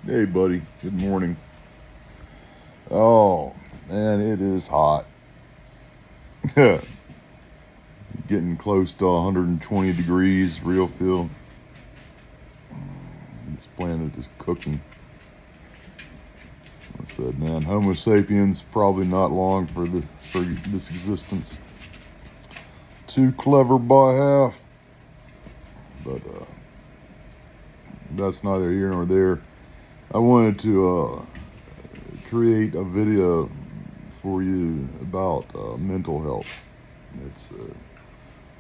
Hey, buddy. Good morning. Oh, man, it is hot. Getting close to 120 degrees, real feel. This planet is cooking. I said, man, Homo sapiens probably not long for this existence. Too clever by half. But that's neither here nor there. I wanted to create a video for you about mental health. It's a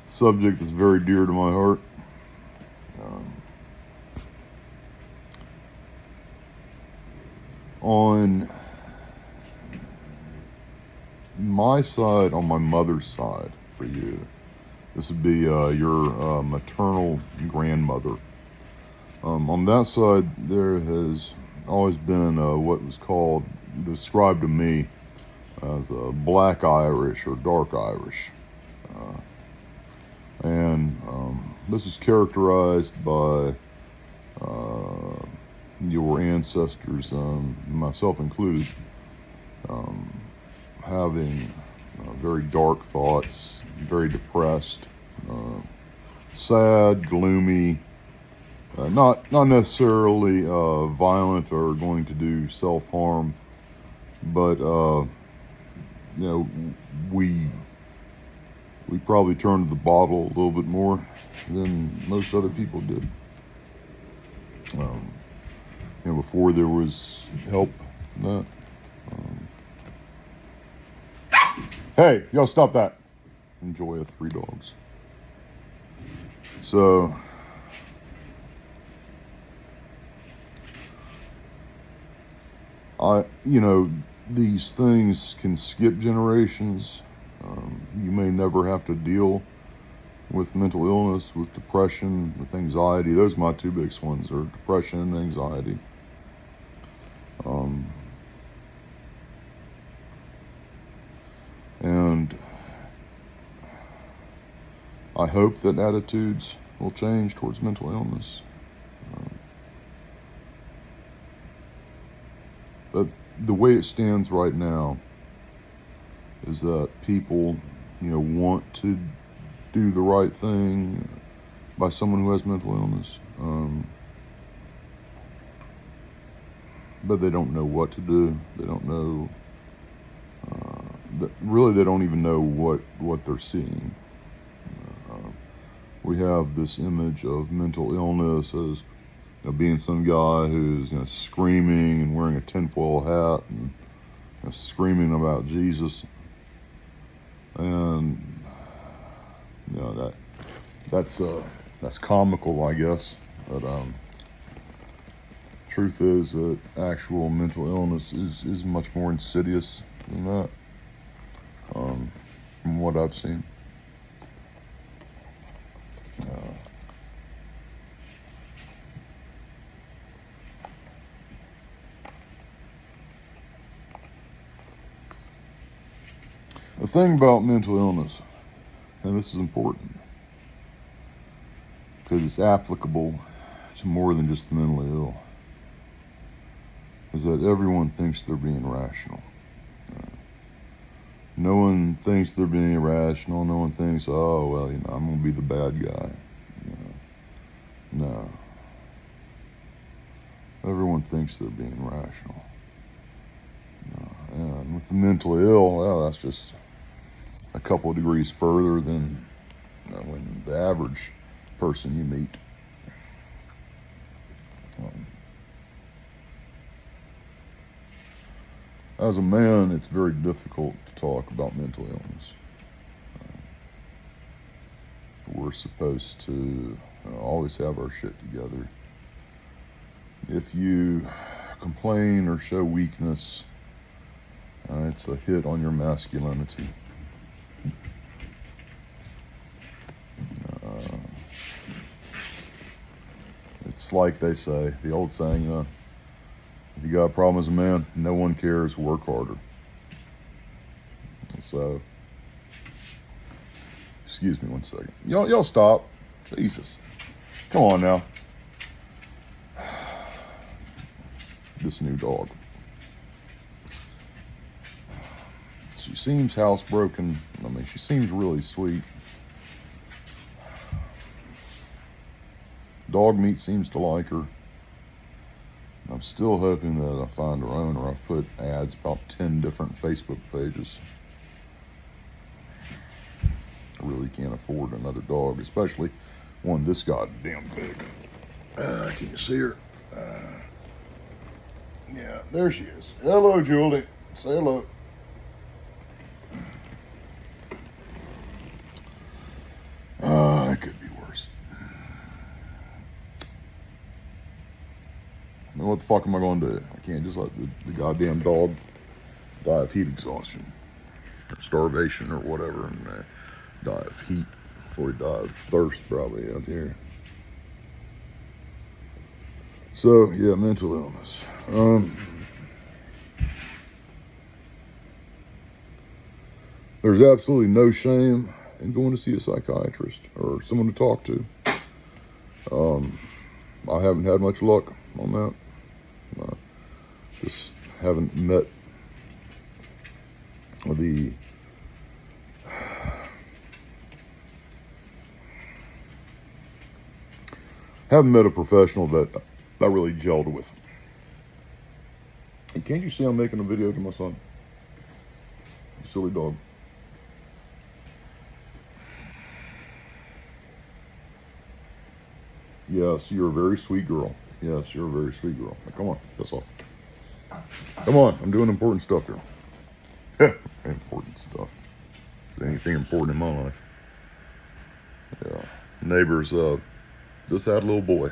subject that's very dear to my heart. On my side, on my mother's side, for you, this would be your maternal grandmother. On that side, there has always been what was described to me as black Irish or dark Irish. And this is characterized by your ancestors, myself included, having very dark thoughts, very depressed, sad, gloomy, not necessarily violent or going to do self-harm, but we probably turned to the bottle a little bit more than most other people did. Before there was help from that. Hey, y'all stop that. Enjoy 3 dogs. So, these things can skip generations. You may never have to deal with mental illness, with depression, with anxiety. Those are my 2 biggest ones, are depression and anxiety. And I hope that attitudes will change towards mental illness. But the way it stands right now is that people, want to do the right thing by someone who has mental illness. But they don't know what to do. They don't know. Really, they don't even know what they're seeing. We have this image of mental illness as being some guy who's screaming and wearing a tinfoil hat and screaming about Jesus, and that's comical, I guess. But truth is that actual mental illness is much more insidious than that, from what I've seen. The thing about mental illness, and this is important, because it's applicable to more than just the mentally ill, is that everyone thinks they're being rational. No one thinks they're being irrational. No one thinks, oh, well, I'm going to be the bad guy. No. Everyone thinks they're being rational. And with the mentally ill, well, that's just a couple of degrees further than when the average person you meet. As a man, it's very difficult to talk about mental illness. We're supposed to always have our shit together. If you complain or show weakness, it's a hit on your masculinity. It's like they say, the old saying, if you got a problem as a man, no one cares, work harder. So, excuse me one second. Y'all stop. Jesus. Come on now. this new dog. She seems housebroken. I mean, she seems really sweet. Dog meat seems to like her. I'm still hoping that I find her owner. I've put ads about 10 different Facebook pages. I really can't afford another dog, especially one this goddamn big. Can you see her? Yeah, there she is. Hello, Julie. Say hello. It could be worse. I mean, what the fuck am I going to do? I can't just let the goddamn dog die of heat exhaustion, or starvation, or whatever, and die of heat before he die of thirst, probably, out here. So, yeah, mental illness. There's absolutely no shame in going to see a psychiatrist or someone to talk to. I haven't had much luck on that. Just haven't met the haven't met a professional that I really gelled with. And can't you see I'm making a video to my son? Silly dog. Yes, you're a very sweet girl. Yes, you're a very sweet girl. Now, come on, that's all. Come on, I'm doing important stuff here. Important stuff. Is there anything important in my life? Yeah. Neighbors just had a little boy.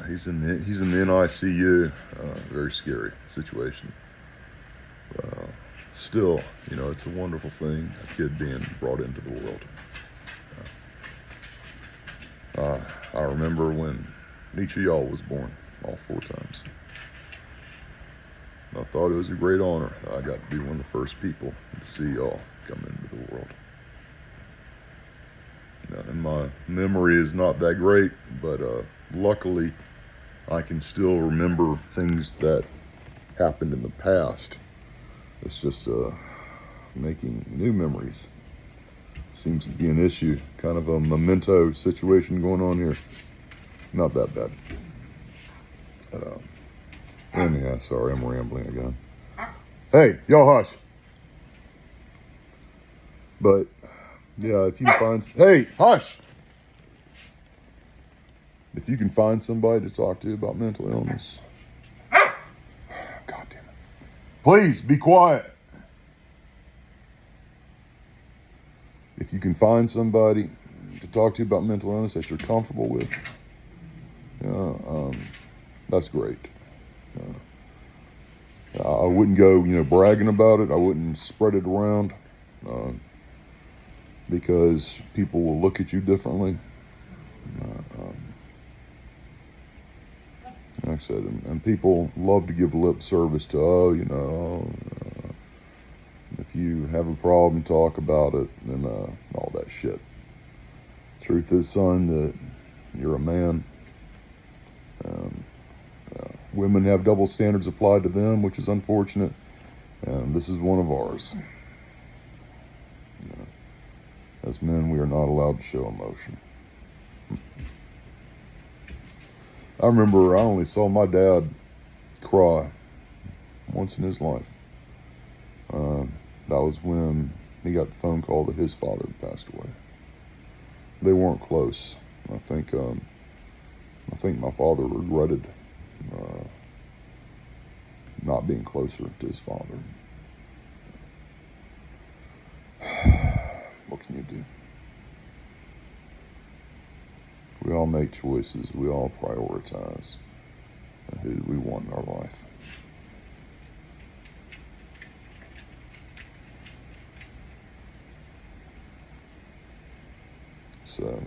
He's in the NICU. Very scary situation. Still, it's a wonderful thing, a kid being brought into the world. I remember when each of y'all was born, all 4 times. I thought it was a great honor. I got to be one of the first people to see y'all come into the world. And my memory is not that great, but luckily I can still remember things that happened in the past. It's just making new memories seems to be an issue. Kind of a memento situation going on here. Not that bad. Anyhow, sorry, I'm rambling again. Hey, y'all hush. But, yeah, if you can find... Hey, hush! If you can find somebody to talk to about mental illness... God damn it. Please, be quiet. If you can find somebody to talk to about mental illness that you're comfortable with, that's great. I wouldn't go, bragging about it. I wouldn't spread it around because people will look at you differently. Like I said, and people love to give lip service to, if you have a problem, talk about it, and all that shit. Truth is, son, that you're a man. Women have double standards applied to them, which is unfortunate, and this is one of ours. As men, we are not allowed to show emotion. I remember I only saw my dad cry once in his life. That was when he got the phone call that his father had passed away. They weren't close. I think my father regretted not being closer to his father. What can you do? We all make choices. We all prioritize who we want in our life. So,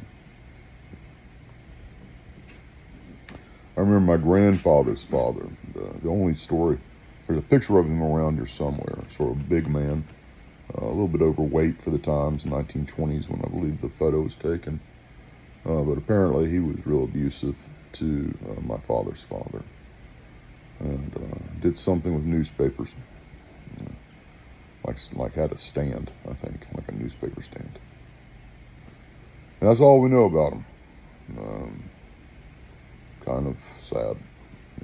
I remember my grandfather's father. The only story, there's a picture of him around here somewhere. Sort of a big man, a little bit overweight for the times, 1920s when I believe the photo was taken. But apparently he was real abusive to my father's father. and did something with newspapers. Like had a stand, I think, like a newspaper stand. And that's all we know about him. Kind of sad,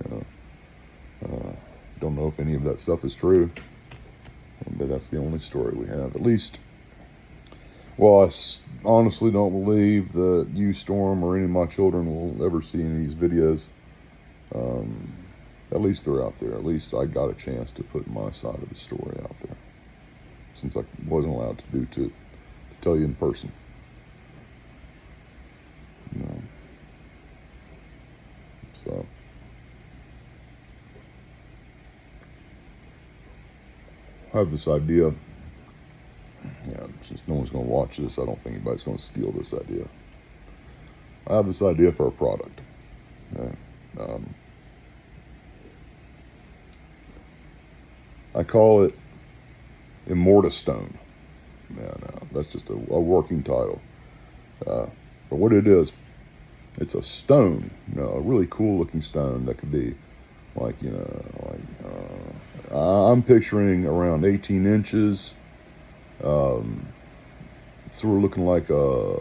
you know. Don't know if any of that stuff is true, but that's the only story we have. At least, well, honestly don't believe that you, Storm, or any of my children will ever see any of these videos. At least they're out there. At least I got a chance to put my side of the story out there, since I wasn't allowed to tell you in person. You know. So I have this idea. Yeah, since no one's going to watch this, I don't think anybody's going to steal this idea. I have this idea for a product. Okay? I call it Immortastone. Yeah, no, that's just a working title. But what it is, it's a stone, a really cool looking stone that could be like, I'm picturing around 18 inches. Sort of looking like a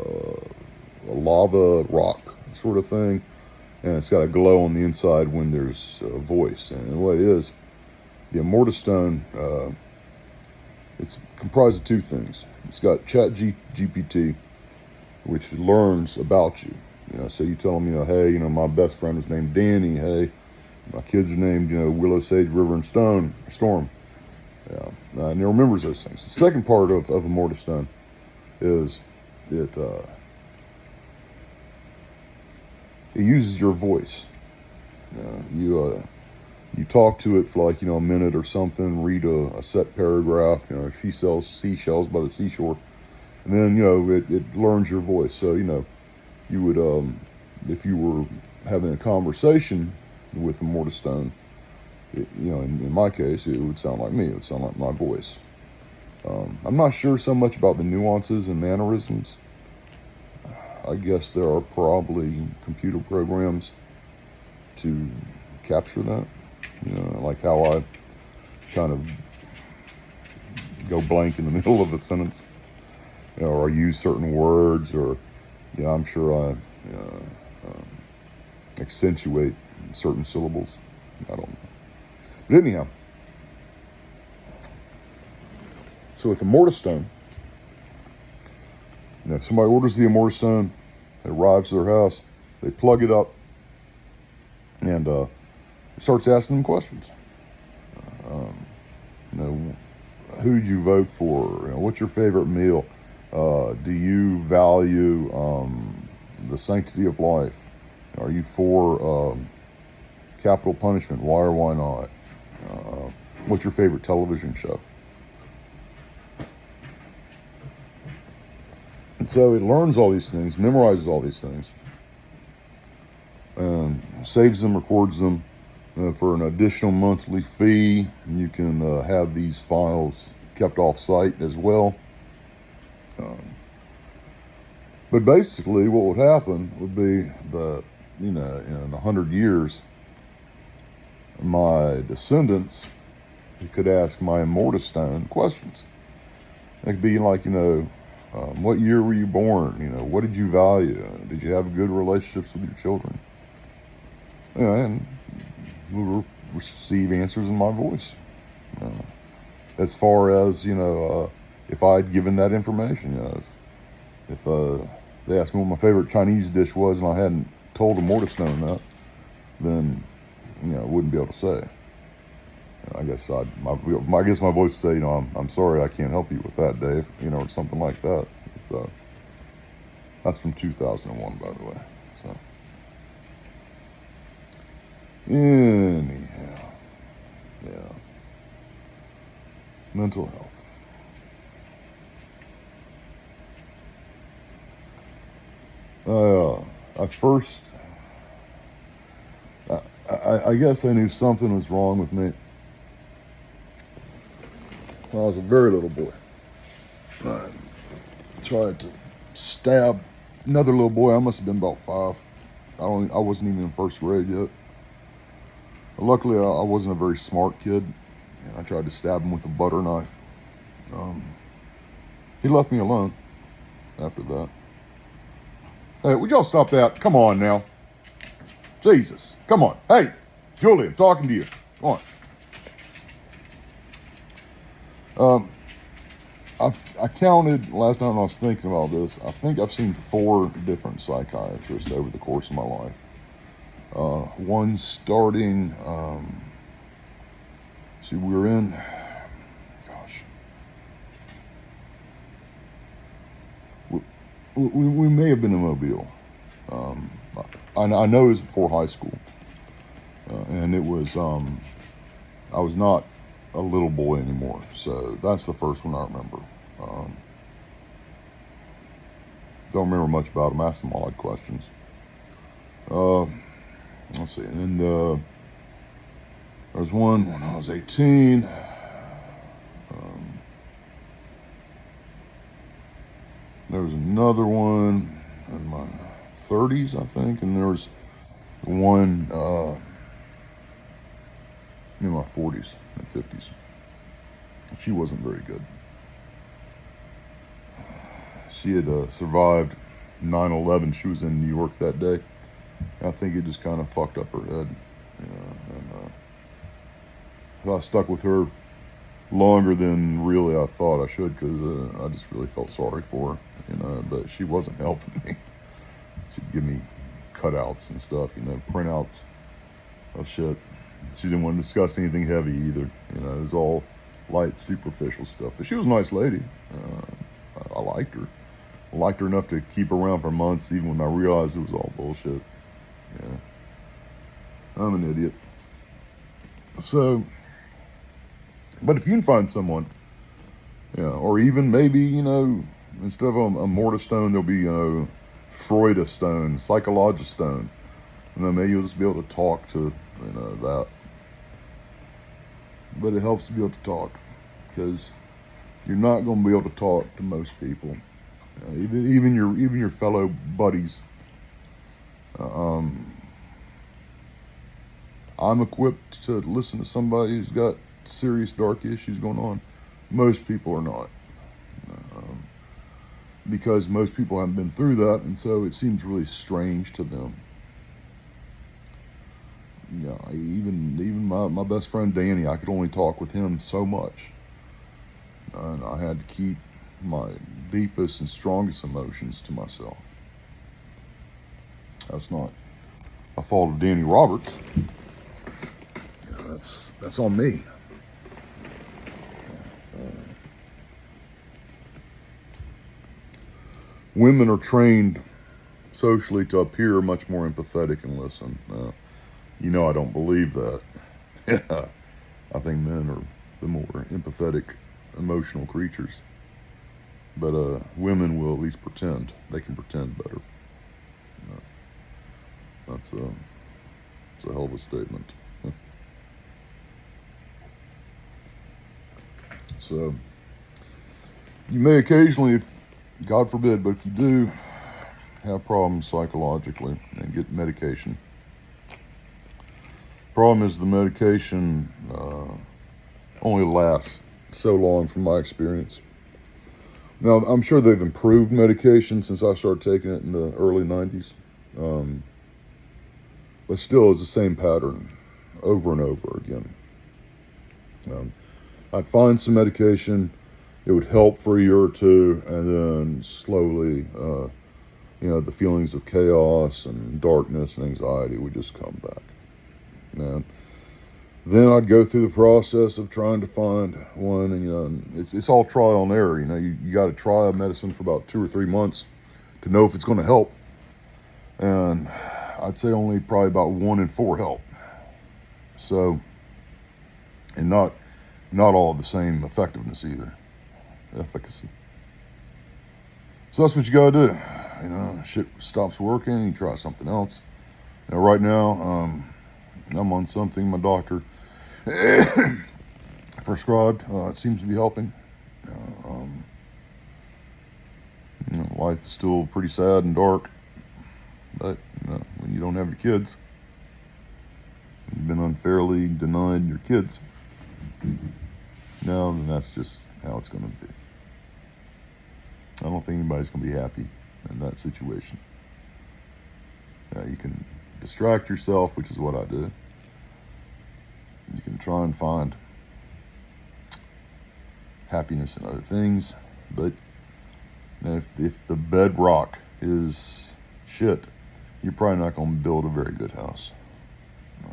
lava rock sort of thing. And it's got a glow on the inside when there's a voice. And what it is, the Immortastone, it's comprised of two things. It's got ChatGPT, which learns about you. So you tell them, hey, my best friend was named Danny. Hey, my kids are named, Willow, Sage, River, and Storm. Yeah, and it remembers those things. The second part of Immortastone is it uses your voice. You talk to it for a minute or something, read a set paragraph. She sells seashells by the seashore, and then it learns your voice. So you would if you were having a conversation with Immortastone, in my case, it would sound like me. It would sound like my voice. I'm not sure so much about the nuances and mannerisms. I guess there are probably computer programs to capture that. Like how I kind of go blank in the middle of a sentence, or I use certain words, or I'm sure I accentuate certain syllables. I don't know. But anyhow, so with the Immortastone, if somebody orders the Immortastone, it arrives to their house, they plug it up, and it starts asking them questions. Who did you vote for? What's your favorite meal? Do you value the sanctity of life? Are you for capital punishment? Why or why not? What's your favorite television show? And so it learns all these things, memorizes all these things, saves them, records them. For an additional monthly fee, you can have these files kept off-site as well. But basically, what would happen would be that, in 100 years, my descendants could ask my Immortastone questions. It could be like, what year were you born? What did you value? Did you have good relationships with your children? And we will receive answers in my voice. As far as, if I'd given that information, if they asked me what my favorite Chinese dish was and I hadn't told Immortastone that, then, I wouldn't be able to say. I guess my voice would say, I'm sorry, I can't help you with that, Dave, or something like that. So that's from 2001, by the way. So anyhow, yeah, mental health. I guess I knew something was wrong with me when I was a very little boy. I tried to stab another little boy. I must have been about 5. I wasn't even in first grade yet. Luckily, I wasn't a very smart kid, and I tried to stab him with a butter knife. He left me alone after that. Hey, would y'all stop that? Come on now. Jesus, come on. Hey, Julie, I'm talking to you. Come on. I counted last time I was thinking about this. I think I've seen 4 different psychiatrists over the course of my life. One starting, see, we were in, gosh, we may have been in Mobile. I know it was before high school, and it was, I was not a little boy anymore, so that's the first one I remember. Don't remember much about him. Asked him odd questions. Let's see, and there was one when I was 18. There was another one in my 30s, I think, and there was one in my 40s and 50s. She wasn't very good. She had survived 9/11. She was in New York that day. I think it just kind of fucked up her head. And I stuck with her longer than really I thought I should, because I just really felt sorry for her, but she wasn't helping me. She'd give me cutouts and stuff, printouts of shit. She didn't want to discuss anything heavy either. It was all light, superficial stuff. But she was a nice lady. I liked her. I liked her enough to keep her around for months, even when I realized it was all bullshit. Yeah. I'm an idiot. So, but if you can find someone, or even maybe, instead of a mortar stone, there'll be, Freud stone, psychological stone. And then maybe you'll just be able to talk to, that. But it helps to be able to talk, because you're not going to be able to talk to most people, even your fellow buddies. I'm equipped to listen to somebody who's got serious dark issues going on. Most people are not, because most people haven't been through that, and so it seems really strange to them. Even my best friend Danny, I could only talk with him so much, and I had to keep my deepest and strongest emotions to myself. That's not a fault of Danny Roberts. That's on me. Women are trained socially to appear much more empathetic and listen. I don't believe that. I think men are the more empathetic, emotional creatures. But women will at least pretend. They can pretend better. That's a hell of a statement. So, you may occasionally, God forbid, but if you do have problems psychologically and get medication, problem is the medication only lasts so long, from my experience. Now, I'm sure they've improved medication since I started taking it in the early 90s. But still, it's the same pattern over and over again. I'd find some medication, it would help for a year or two, and then slowly, the feelings of chaos and darkness and anxiety would just come back. And then I'd go through the process of trying to find one, and it's all trial and error. You got to try a medicine for about 2 or 3 months to know if it's going to help. And I'd say only probably about 1 in 4 help. So, and not all the same effectiveness either, efficacy. So that's what you gotta do. Shit stops working, you try something else. Right now, I'm on something my doctor prescribed. It seems to be helping. Life is still pretty sad and dark, but when you don't have your kids, you've been unfairly denied your kids, no, then that's just how it's going to be. I don't think anybody's going to be happy in that situation. You can distract yourself, which is what I do. You can try and find happiness in other things, but if the bedrock is shit, you're probably not going to build a very good house. No.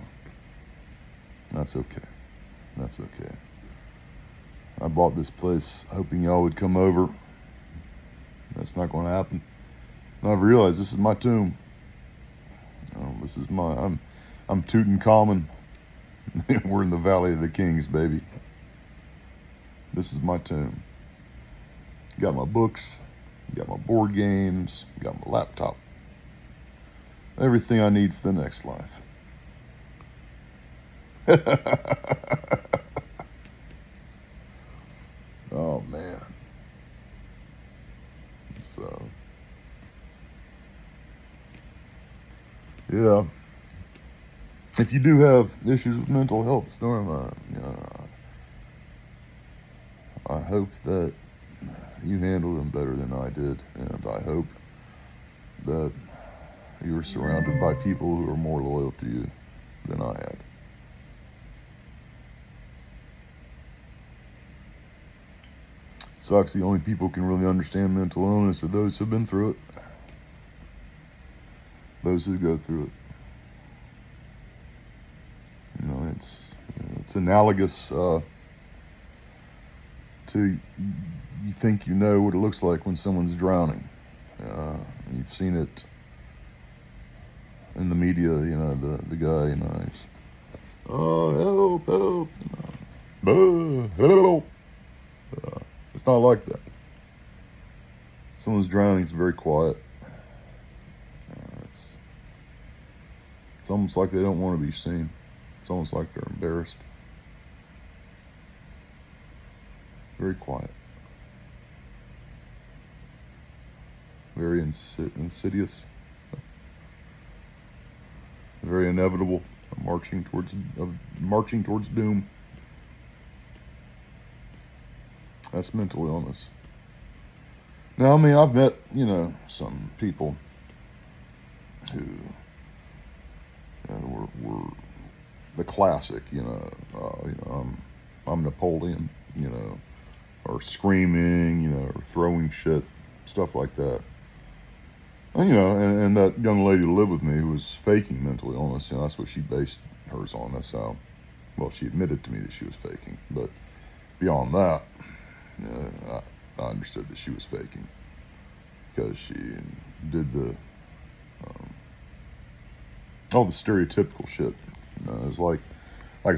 That's okay. That's okay. I bought this place hoping y'all would come over. That's not going to happen. And I've realized this is my tomb. This is I'm Tutankhamun. We're in the Valley of the Kings, baby. This is my tomb. Got my books, got my board games, got my laptop. Everything I need for the next life. Oh, man. So, yeah. If you do have issues with mental health, Storm, I hope that you handle them better than I did, and I hope that you were surrounded by people who are more loyal to you than I had. It sucks. The only people who can really understand mental illness are those who've been through it. Those who go through it. It's analogous to you think you know what it looks like when someone's drowning. You've seen it in the media, the guy, he's, oh, help, help. It's not like that. Someone's drowning, it's very quiet. It's almost like they don't want to be seen. It's almost like they're embarrassed. Very quiet. Very insidious. Very inevitable. Marching towards doom. That's mental illness. Now, I mean, I've met, some people who were the classic, I'm Napoleon, or screaming, or throwing shit, stuff like that. And, and that young lady who lived with me who was faking mental illness, that's what she based hers on. That's how, well, she admitted to me that she was faking. But beyond that, I understood that she was faking because she did all the stereotypical shit. It was like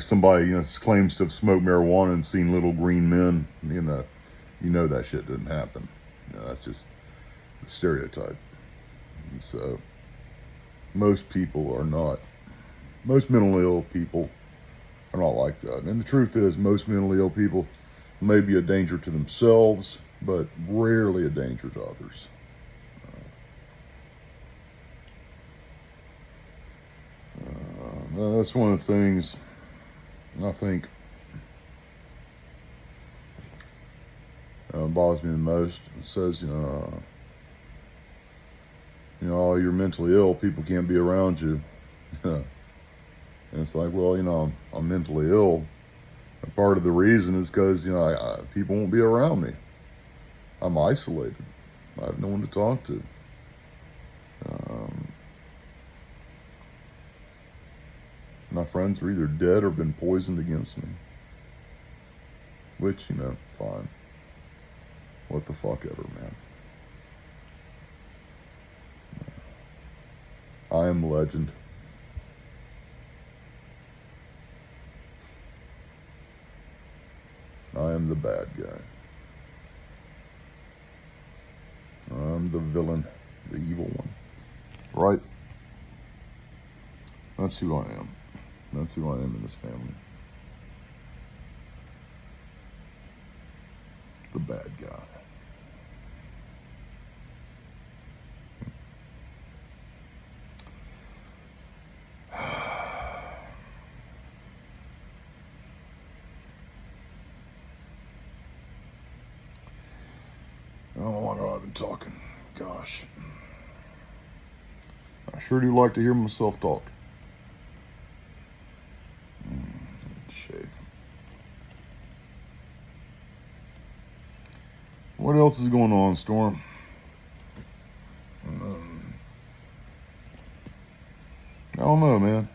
somebody, claims to have smoked marijuana and seen little green men, that shit didn't happen. That's just the stereotype. And so most mentally ill people are not like that. And the truth is, most mentally ill people may be a danger to themselves, but rarely a danger to others. That's one of the things I think bothers me the most. It says, oh, you're mentally ill, people can't be around you. And it's like, well, I'm mentally ill. And part of the reason is because, people won't be around me. I'm isolated. I have no one to talk to. My friends are either dead or been poisoned against me. Which, fine. What the fuck ever, man. I am legend. I am the bad guy. I'm the villain, the evil one. Right? That's who I am. That's who I am in this family. The bad guy. talking. Gosh. I sure do like to hear myself talk. Shave. What else is going on, Storm? I don't know, man.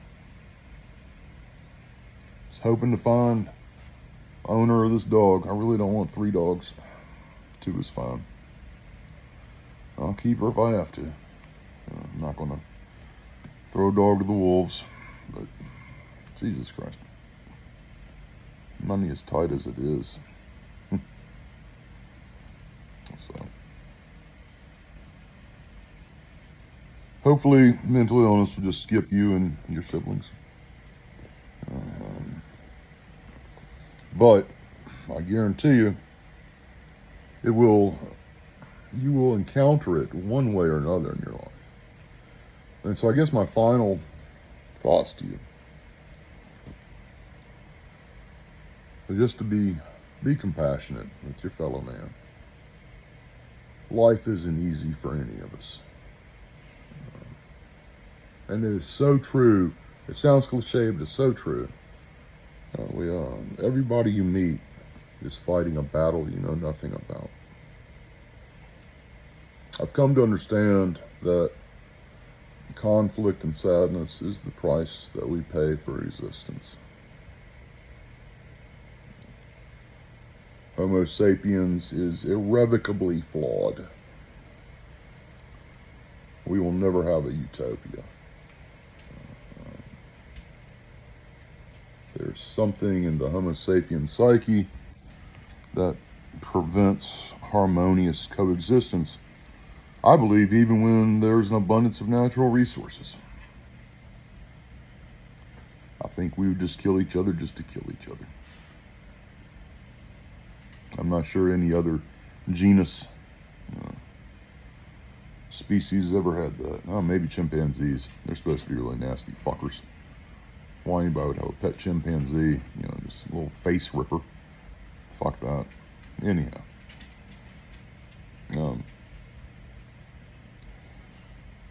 Just hoping to find owner of this dog. I really don't want 3 dogs. 2 is fine. I'll keep her if I have to. I'm not gonna throw a dog to the wolves, but Jesus Christ. Money as tight as it is. So hopefully mental illness will just skip you and your siblings. But I guarantee you, you will encounter it one way or another in your life. And so I guess my final thoughts to you are just to be compassionate with your fellow man. Life isn't easy for any of us. And it is so true. It sounds cliche, but it's so true. Everybody you meet is fighting a battle you know nothing about. I've come to understand that conflict and sadness is the price that we pay for existence. Homo sapiens is irrevocably flawed. We will never have a utopia. There's something in the Homo sapien psyche that prevents harmonious coexistence, I believe, even when there's an abundance of natural resources. I think we would just kill each other just to kill each other. I'm not sure any other genus, species has ever had that. Oh, maybe chimpanzees. They're supposed to be really nasty fuckers. Why anybody would have a pet chimpanzee, just a little face ripper. Fuck that. Anyhow.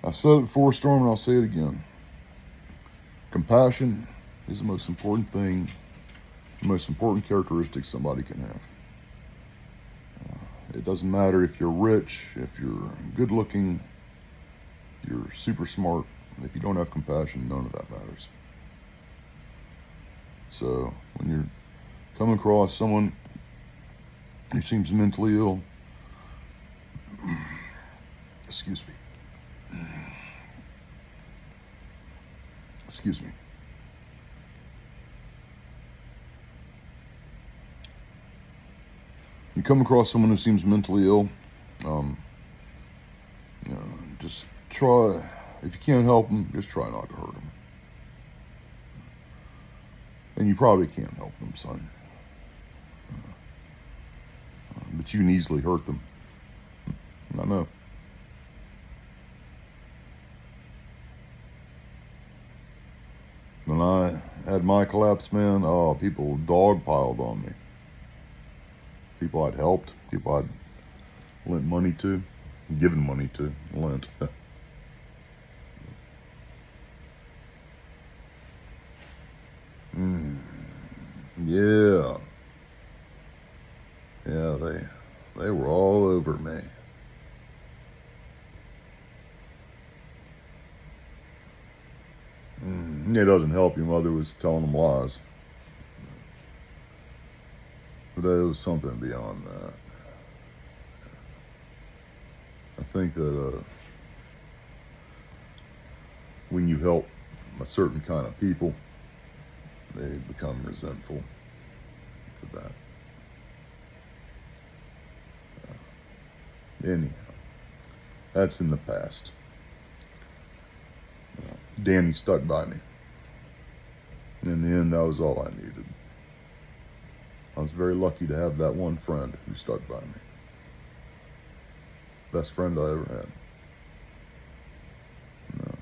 I said it before, Storm, and I'll say it again. Compassion is the most important thing, the most important characteristic somebody can have. It doesn't matter if you're rich, if you're good looking, if you're super smart. If you don't have compassion, none of that matters. So when you're coming across someone who seems mentally ill, excuse me. You come across someone who seems mentally ill, just try, if you can't help them, just try not to hurt them. And you probably can't help them, son. But you can easily hurt them. I know. When I had my collapse, man, people dogpiled on me. People I'd helped, people I'd lent money to, given money to, lent. Yeah. Yeah, they were all over me. It doesn't help your mother was telling them lies. But there was something beyond that. I think that when you help a certain kind of people, they become resentful for that. Anyhow, that's in the past. Danny stuck by me. In the end, that was all I needed. I was very lucky to have that one friend who stuck by me. Best friend I ever had.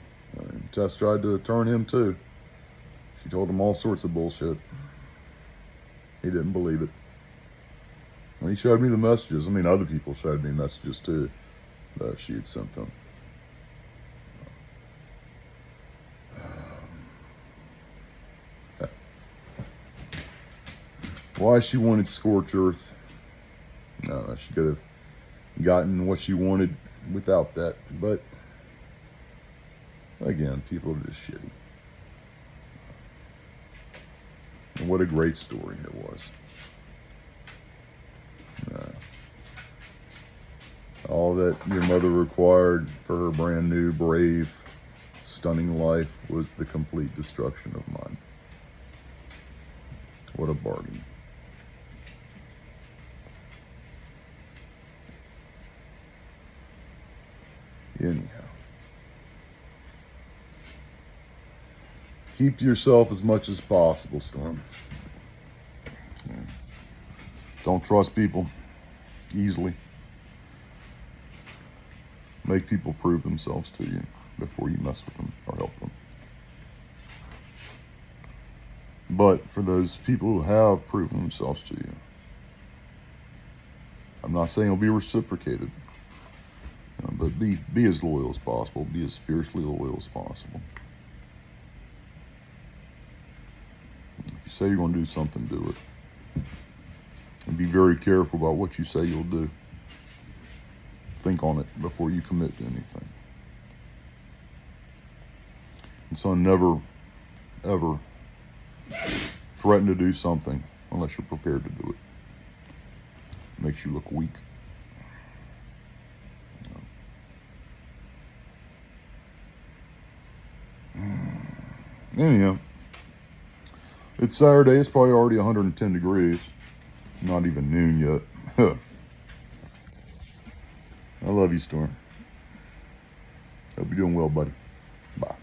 Tess tried to turn him too. She told him all sorts of bullshit. He didn't believe it. And he showed me the messages. Other people showed me messages too. that she had sent them. Why she wanted scorched earth? No, she could have gotten what she wanted without that. But again, people are just shitty. And what a great story it was. All that your mother required for her brand new, brave, stunning life was the complete destruction of mine. What a bargain. Anyhow. Keep to yourself as much as possible, Storm. Yeah. Don't trust people easily. Make people prove themselves to you before you mess with them or help them. But for those people who have proven themselves to you, I'm not saying it'll be reciprocated, but be as loyal as possible. Be as fiercely loyal as possible. If you say you're going to do something, do it. And be very careful about what you say you'll do. Think on it before you commit to anything. And so never, ever threaten to do something unless you're prepared to do it. It makes you look weak. Anyhow, it's Saturday. It's probably already 110 degrees. Not even noon yet. I love you, Storm. Hope you're doing well, buddy. Bye.